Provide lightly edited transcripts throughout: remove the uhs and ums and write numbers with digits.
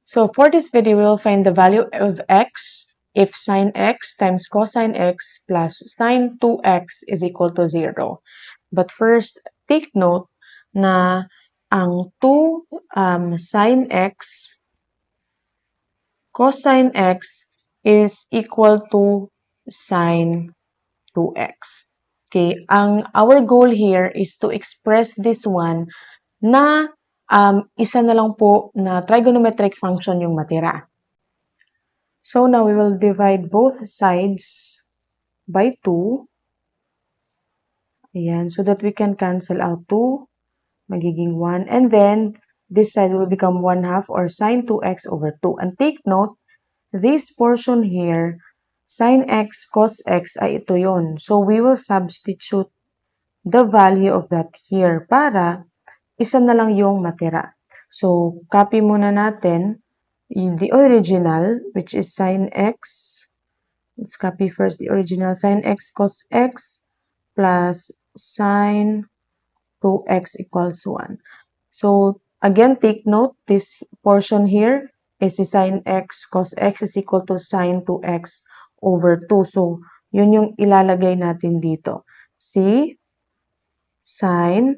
So for this video, we'll find the value of x if sine x times cosine x plus sine 2x is equal to 0. But first, take note na ang 2 sine x cosine x is equal to sine 2x. Okay, our goal here is to express this one na isa na lang po na trigonometric function yung matira. So now we will divide both sides by 2. Ayan, so that we can cancel out 2, magiging 1. And then, this side will become 1/2 or sine 2x over 2. And take note, this portion here, sine x cos x ay ito yon. So we will substitute the value of that here para isa na lang yung matira. So, copy muna natin the original, which is sine x. Let's copy first the original, sine x cos x plus sine 2x equals 1. So, again, take note, this portion here is the sine x cos x is equal to sine 2x over 2. So, yun yung ilalagay natin dito. See, sine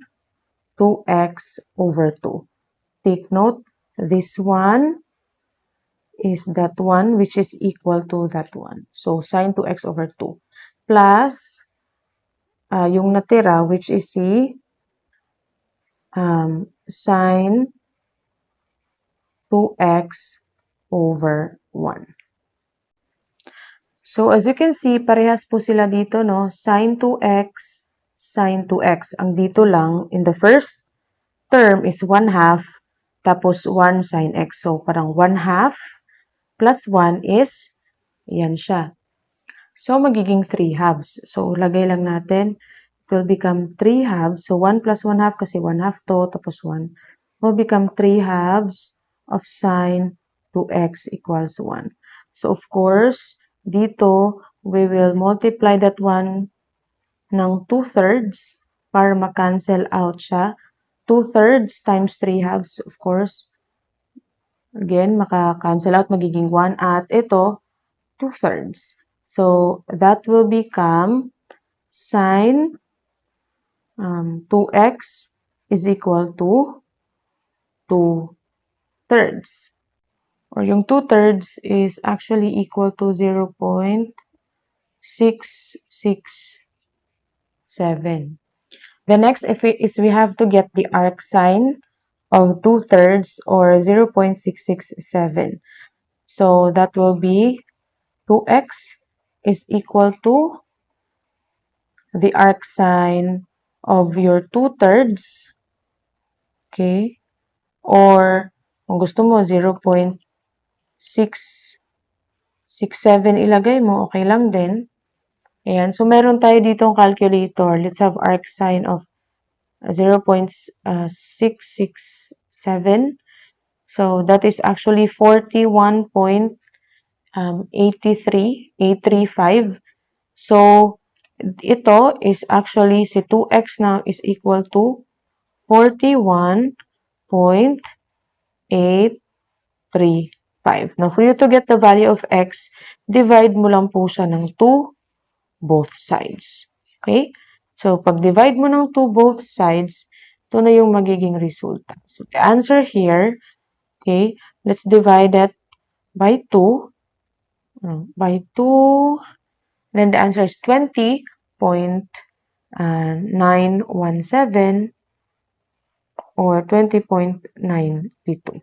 2x over 2. Take note, this one is that one which is equal to that one. So, sine 2x over 2 plus yung natira which is si sine 2x over 1. So, as you can see, parehas po sila dito, no? Sine 2x, sine 2x. Ang dito lang, in the first term is 1/2, tapos 1 sine x. So, parang 1/2 plus 1 is, yan siya. So, magiging 3/2. So, lagay lang natin, it will become 3/2. So, 1 plus 1/2 kasi 1/2 to, tapos 1 will become 3/2 of sine 2x equals 1. So, of course, dito, we will multiply that one ng 2/3 para ma-cancel out siya. 2/3 times 3/2, of course. Again, maka-cancel out, magiging 1 at ito, 2/3. So, that will become sine 2x is equal to 2/3. Or yung 2/3 is actually equal to 0.667. The next is we have to get the arc sine of 2/3 or 0.667. So that will be 2x is equal to the arc sine of your 2/3. Okay? Or kung gusto mo 0.667 ilagay mo, okay lang din. Ayan. So meron tayo ditong calculator. Let's have arc sine of 0.667. So that is actually 41.835. So ito is actually si 2x now is equal to 41.835. Now for you to get the value of x, divide mo lang po siya ng 2 both sides. Okay? So, pag divide mo ng 2 both sides, ito na yung magiging resulta. So, the answer here, okay, let's divide that by 2. By 2, then the answer is 20.917 or 20.92.